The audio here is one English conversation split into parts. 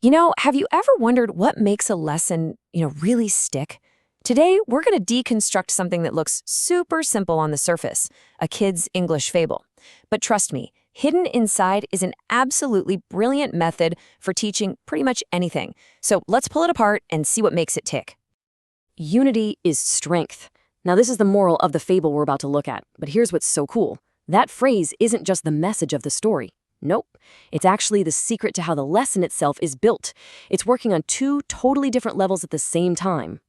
Have you ever wondered what makes a lesson, really stick? Today, we're going to deconstruct something that looks super simple on the surface, a kid's English fable. But trust me, hidden inside is an absolutely brilliant method for teaching pretty much anything. So let's pull it apart and see what makes it tick. Unity is strength. Now, this is the moral of the fable we're about to look at, but here's what's so cool. That phrase isn't just the message of the story. Nope. It's actually the secret to how the lesson itself is built. It's working on two totally different levels at the same time.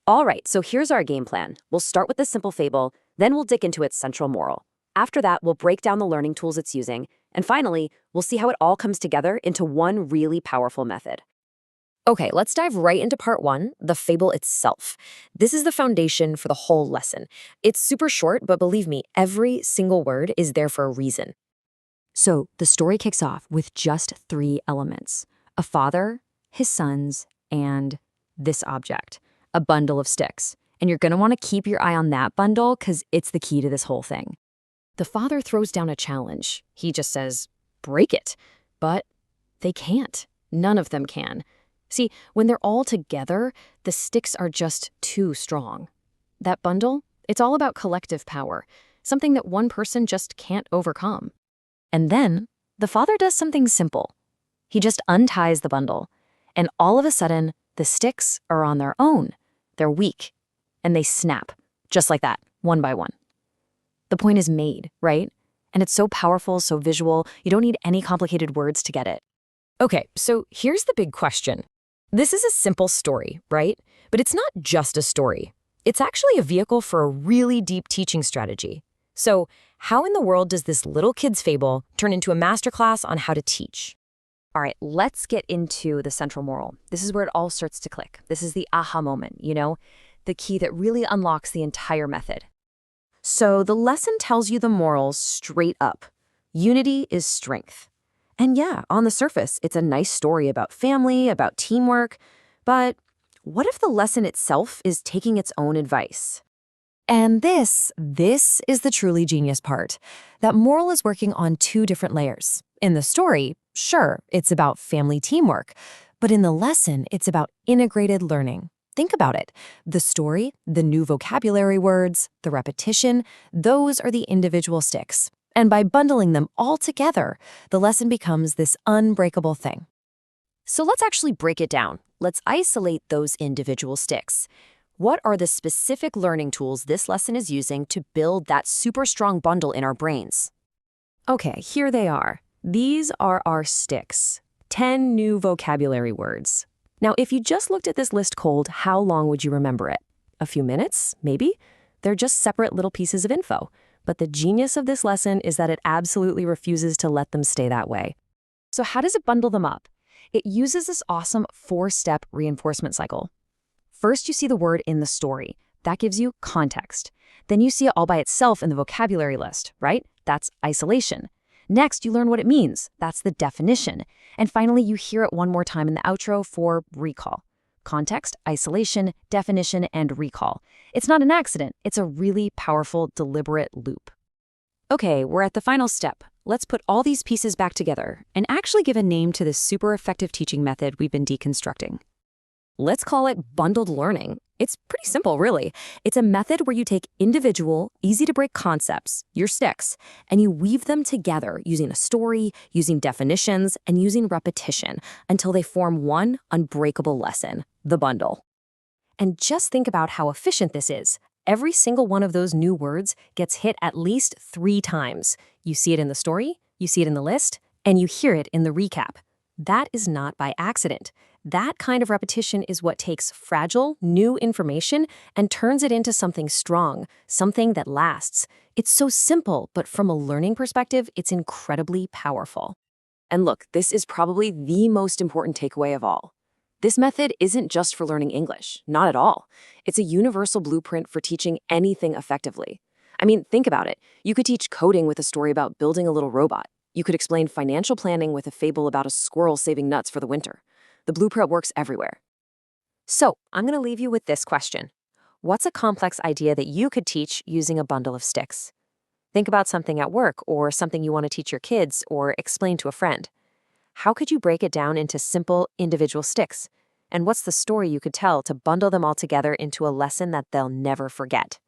All right, so here's our game plan. We'll start with the simple fable, then we'll dig into its central moral. After that, we'll break down the learning tools it's using, and finally, we'll see how it all comes together into one really powerful method. Okay, let's dive right into part one, the fable itself. This is the foundation for the whole lesson. It's super short, but believe me, every single word is there for a reason. So the story kicks off with just three elements: a father, his sons, and this object, a bundle of sticks. And you're going to want to keep your eye on that bundle because it's the key to this whole thing. The father throws down a challenge. He just says, break it. But they can't. None of them can. See, when they're all together, the sticks are just too strong. That bundle, it's all about collective power, something that one person just can't overcome. And then, the father does something simple. He just unties the bundle, and all of a sudden, the sticks are on their own. They're weak, and they snap, just like that, one by one. The point is made, right? And it's so powerful, so visual, you don't need any complicated words to get it. Okay, so here's the big question. This is a simple story, right? But it's not just a story. It's actually a vehicle for a really deep teaching strategy. So, how in the world does this little kid's fable turn into a masterclass on how to teach? All right, let's get into the central moral. This is where it all starts to click. This is the aha moment, the key that really unlocks the entire method. So the lesson tells you the moral straight up. Unity is strength. And yeah, on the surface, it's a nice story about family, about teamwork. But what if the lesson itself is taking its own advice? And this is the truly genius part. That moral is working on two different layers. In the story, sure, it's about family teamwork. But in the lesson, it's about integrated learning. Think about it. The story, the new vocabulary words, the repetition, those are the individual sticks. And by bundling them all together, the lesson becomes this unbreakable thing. So let's actually break it down. Let's isolate those individual sticks. What are the specific learning tools this lesson is using to build that super strong bundle in our brains? Okay, here they are. These are our sticks. 10 new vocabulary words. Now, if you just looked at this list cold, how long would you remember it? A few minutes, maybe? They're just separate little pieces of info. But the genius of this lesson is that it absolutely refuses to let them stay that way. So how does it bundle them up? It uses this awesome 4-step reinforcement cycle. First, you see the word in the story. That gives you context. Then you see it all by itself in the vocabulary list, right? That's isolation. Next, you learn what it means. That's the definition. And finally, you hear it one more time in the outro for recall. Context, isolation, definition, and recall. It's not an accident. It's a really powerful, deliberate loop. Okay, we're at the final step. Let's put all these pieces back together and actually give a name to this super effective teaching method we've been deconstructing. Let's call it bundled learning. It's pretty simple, really. It's a method where you take individual, easy-to-break concepts, your sticks, and you weave them together using a story, using definitions, and using repetition until they form one unbreakable lesson, the bundle. And just think about how efficient this is. Every single one of those new words gets hit at least 3 times. You see it in the story, you see it in the list, and you hear it in the recap. That is not by accident. That kind of repetition is what takes fragile, new information and turns it into something strong, something that lasts. It's so simple, but from a learning perspective, it's incredibly powerful. And look, this is probably the most important takeaway of all. This method isn't just for learning English, not at all. It's a universal blueprint for teaching anything effectively. I mean, think about it. You could teach coding with a story about building a little robot. You could explain financial planning with a fable about a squirrel saving nuts for the winter. The blueprint works everywhere. So, I'm going to leave you with this question. What's a complex idea that you could teach using a bundle of sticks? Think about something at work or something you want to teach your kids or explain to a friend. how could you break it down into simple, individual sticks? And what's the story you could tell to bundle them all together into a lesson that they'll never forget?